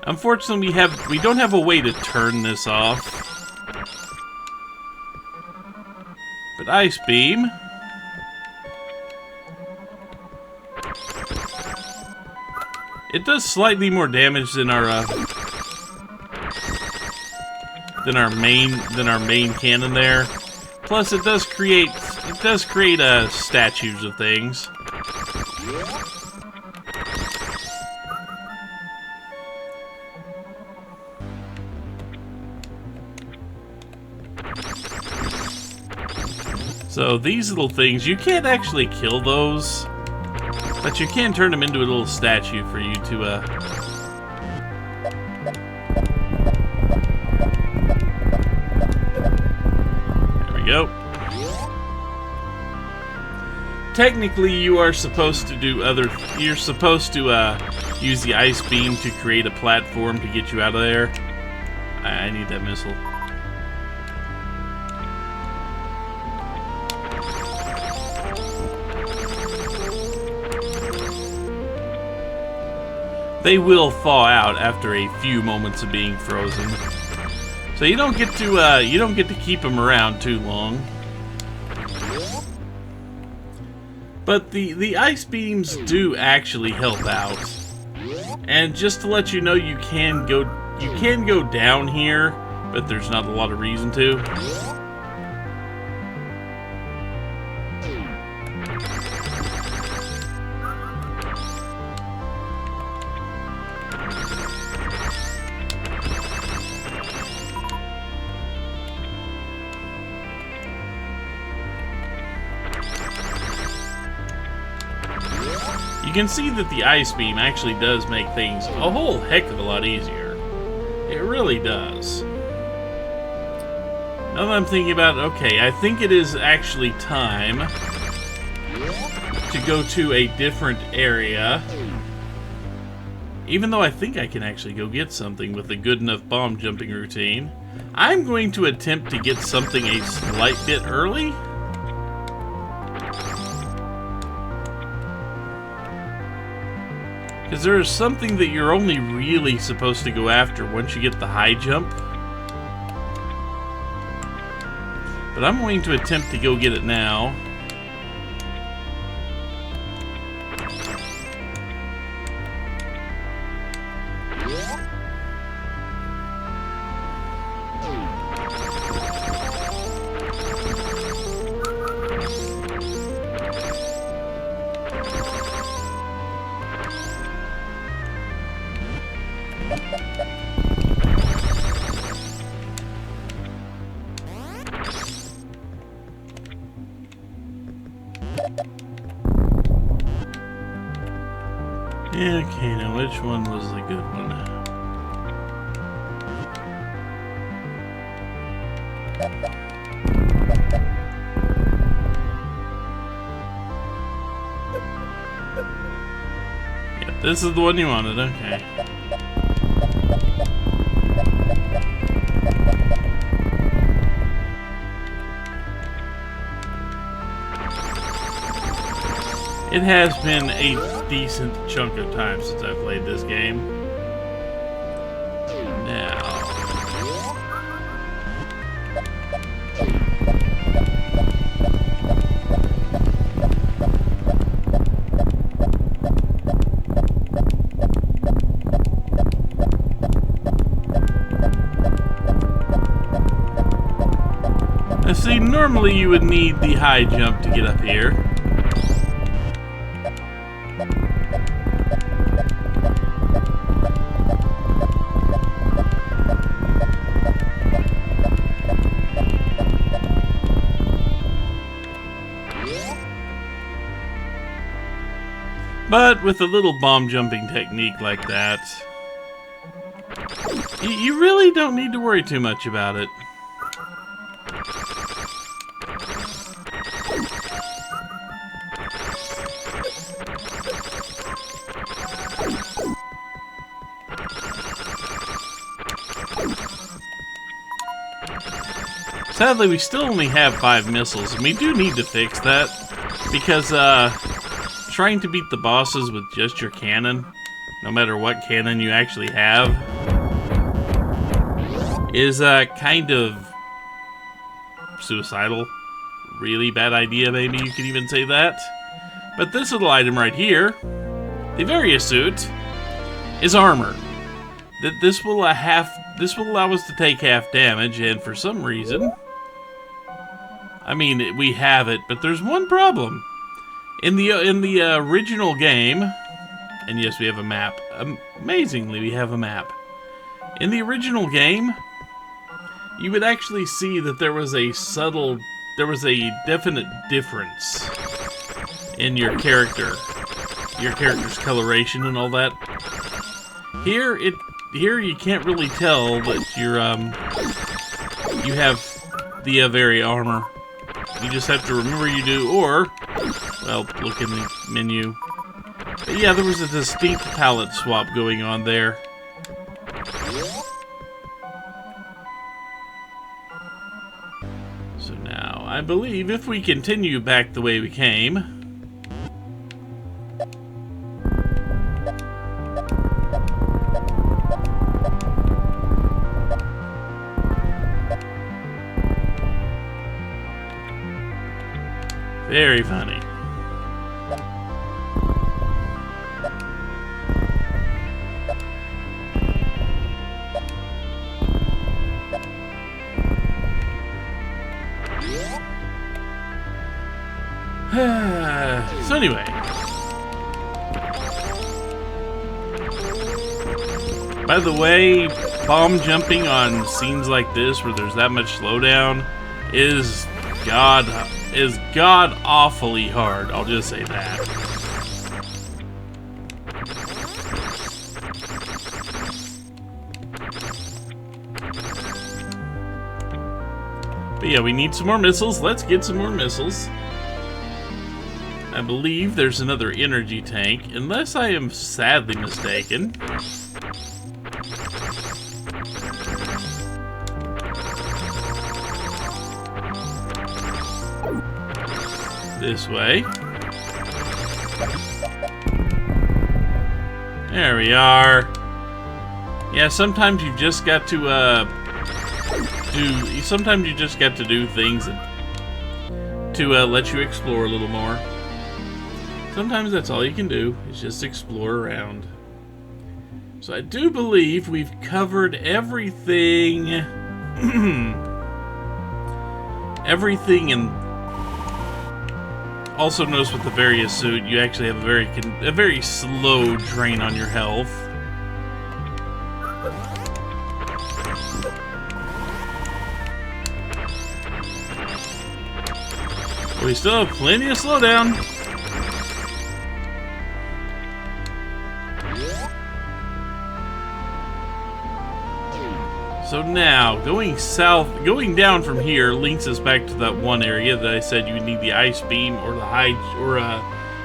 Unfortunately, we don't have a way to turn this off. But Ice Beam. It does slightly more damage than our main cannon there. Plus, it does create statues of things. So these little things, you can't actually kill those, but you can turn them into a little statue for you to There we go. Technically, you are supposed to do you're supposed to use the ice beam to create a platform to get you out of there. I need that missile. They will thaw out after a few moments of being frozen, so you don't get to keep them around too long. But the ice beams do actually help out, and just to let you know, you can go down here, but there's not a lot of reason to. You can see that the ice beam actually does make things a whole heck of a lot easier. It really does. Now that I'm thinking about it, okay, I think it is actually time to go to a different area. Even though I think I can actually go get something with a good enough bomb jumping routine, I'm going to attempt to get something a slight bit early. Because there is something that you're only really supposed to go after once you get the high jump. But I'm going to attempt to go get it now. Okay, now which one was the good one? Yeah, this is the one you wanted, okay. It has been a decent chunk of time since I played this game. Now, see, normally you would need the high jump to get up here. But with a little bomb jumping technique like that, you really don't need to worry too much about it. Sadly, we still only have 5 missiles, and we do need to fix that, because trying to beat the bosses with just your cannon, no matter what cannon you actually have, is kind of suicidal. Really bad idea, maybe you could even say that. But this little item right here, the Varia Suit, is armor. This will allow us to take half damage, and for some reason, I mean, we have it, but there's one problem. In the original game, and yes, we have a map. Amazingly, we have a map. In the original game, you would actually see that there was a definite difference in your character's coloration and all that. Here you can't really tell that you have the Varia armor. You just have to remember you do, or, well, look in the menu. But yeah, there was a distinct palette swap going on there. So now, I believe if we continue back the way we came... Very funny. So anyway. By the way, bomb jumping on scenes like this where there's that much slowdown is god awfully hard. I'll just say that. But yeah, we need some more missiles. Let's get some more missiles. I believe there's another energy tank, unless I am sadly mistaken. This way. There we are. Yeah, sometimes you've just got to do things to let you explore a little more. Sometimes that's all you can do, is just explore around. So I do believe we've covered everything. Everything in. Also notice with the Varia Suit, you actually have a very slow drain on your health. We still have plenty of slowdown. So now, going down from here links us back to that one area that I said you would need the ice beam or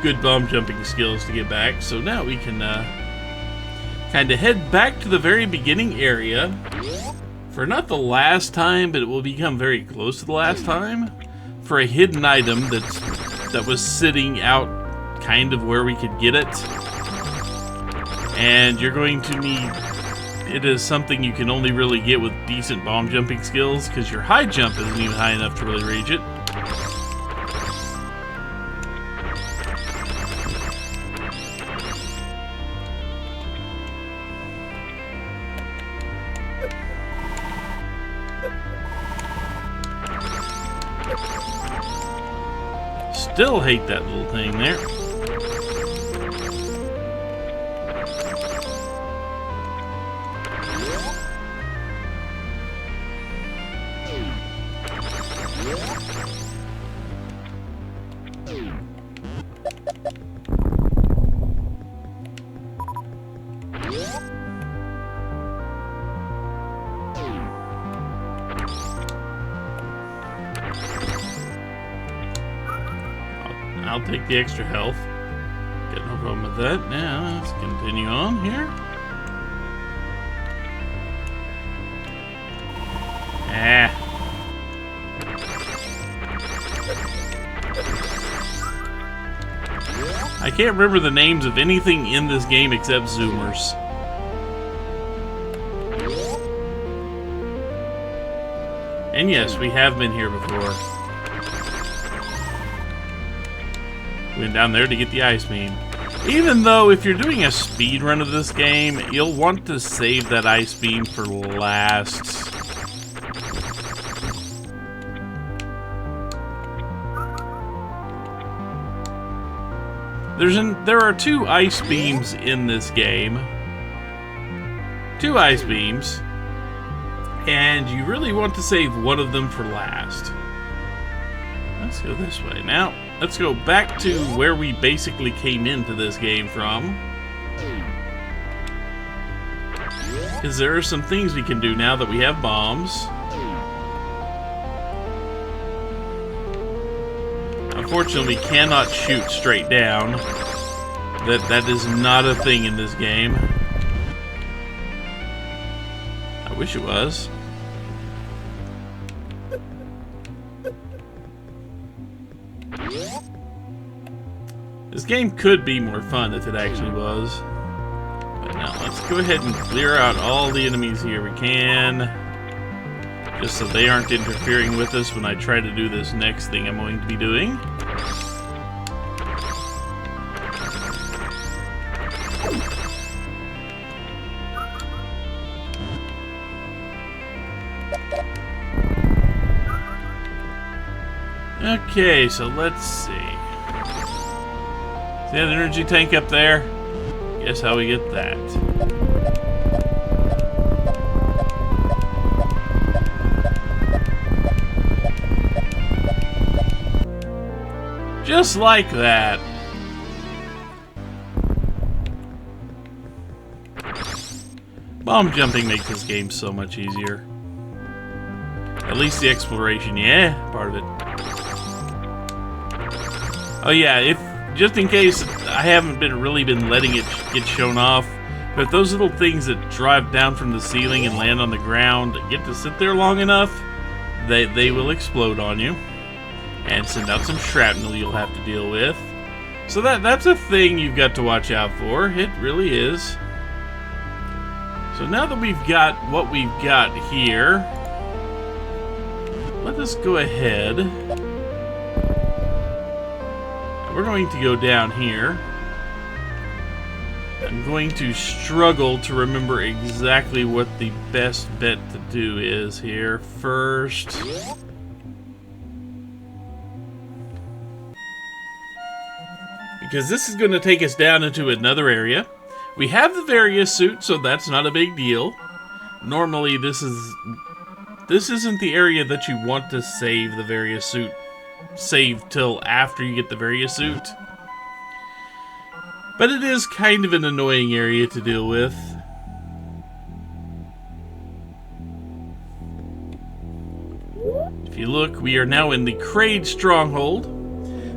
good bomb jumping skills to get back. So now we can kind of head back to the very beginning area for not the last time, but it will become very close to the last time, for a hidden item that was sitting out kind of where we could get it. And you're going to need... It is something you can only really get with decent bomb jumping skills, because your high jump isn't even high enough to really reach it. Still hate that little thing there. I'll take the extra health. Got no problem with that. Now, let's continue on here. I can't remember the names of anything in this game except zoomers. And yes, we have been here before. Went down there to get the ice beam. Even though if you're doing a speed run of this game, you'll want to save that ice beam for last. There are 2 ice beams in this game. 2 ice beams. And you really want to save one of them for last. Let's go this way. Now, let's go back to where we basically came into this game from. Because there are some things we can do now that we have bombs. Unfortunately, we cannot shoot straight down. That is not a thing in this game. I wish it was. This game could be more fun if it actually was. But now let's go ahead and clear out all the enemies here we can. Just so they aren't interfering with us when I try to do this next thing I'm going to be doing. Okay, so let's see. See that energy tank up there? Guess how we get that. Just like that. Bomb jumping makes this game so much easier. At least the exploration, yeah, part of it. Oh yeah, if just in case I haven't really been letting it get shown off, but those little things that drive down from the ceiling and land on the ground get to sit there long enough, they will explode on you and send out some shrapnel you'll have to deal with. So that's a thing you've got to watch out for. It really is. So now that we've got what we've got here, let us go ahead. We're going to go down here. I'm going to struggle to remember exactly what the best bet to do is here first. Because this is going to take us down into another area. We have the Varia Suit, so that's not a big deal. Normally, this isn't the area that you want to save the Varia Suit. Save till after you get the Varia Suit. But it is kind of an annoying area to deal with. If you look, we are now in the Kraid stronghold.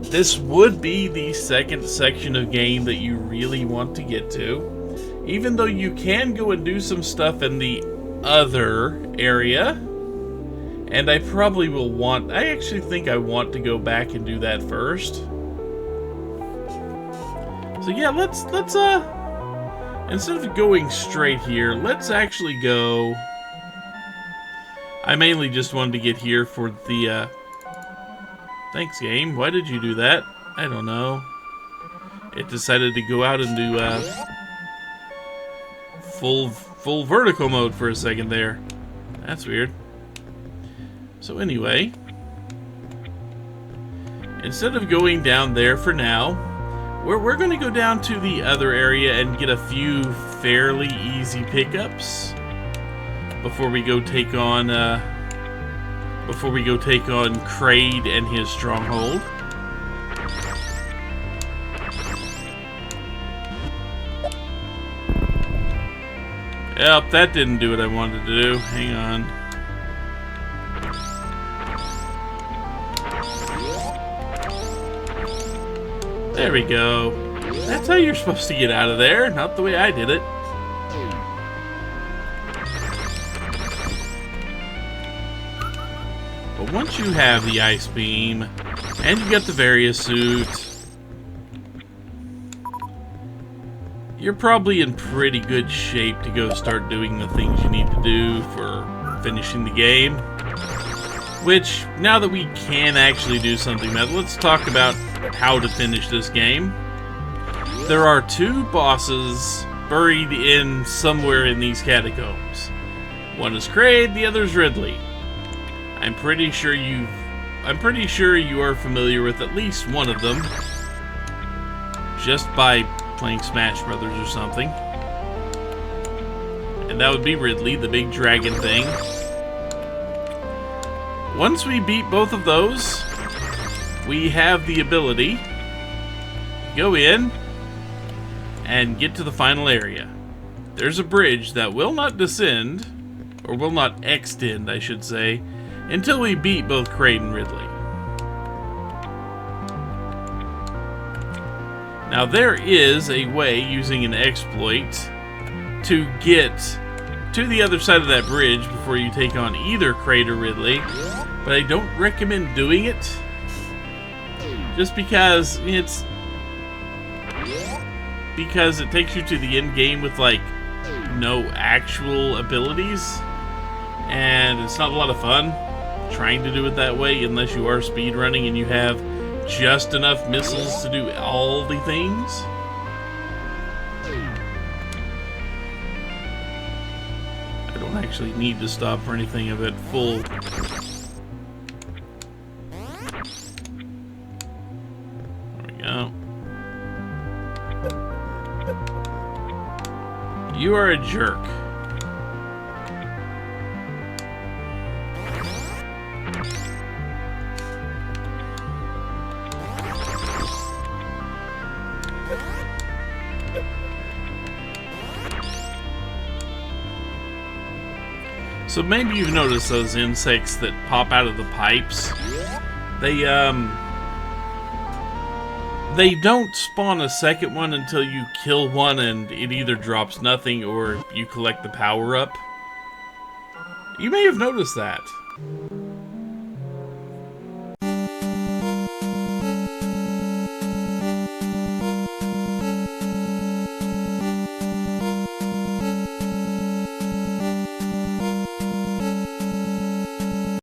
This would be the second section of game that you really want to get to. Even though you can go and do some stuff in the other area. And I probably will want... I actually think I want to go back and do that first. So yeah, let's instead of going straight here, let's actually go... I mainly just wanted to get here for the, Thanks, game. Why did you do that? I don't know. It decided to go out and do, full vertical mode for a second there. That's weird. So anyway, instead of going down there for now, we're going to go down to the other area and get a few fairly easy pickups before we go take on Kraid and his stronghold. Yep, that didn't do what I wanted to do. Hang on. There we go. That's how you're supposed to get out of there, not the way I did it. But once you have the ice beam, and you got the Varia Suit, you're probably in pretty good shape to go start doing the things you need to do for finishing the game. Which, now that we can actually do something about it, let's talk about how to finish this game. There are 2 bosses buried in somewhere in these catacombs. One is Kraid, the other is Ridley. I'm pretty sure you are familiar with at least one of them, just by playing Smash Brothers or something. And that would be Ridley, the big dragon thing. Once we beat both of those, we have the ability to go in and get to the final area. There's a bridge that will not descend, or will not extend, I should say, until we beat both Kraid and Ridley. Now there is a way, using an exploit, to get to the other side of that bridge before you take on either Kraid or Ridley, but I don't recommend doing it, just because it takes you to the end game with like no actual abilities, and it's not a lot of fun trying to do it that way unless you are speedrunning and you have just enough missiles to do all the things. I don't actually need to stop for anything of it full. There we go. You are a jerk. So maybe you've noticed those insects that pop out of the pipes. They don't spawn a second one until you kill one and it either drops nothing or you collect the power-up. You may have noticed that.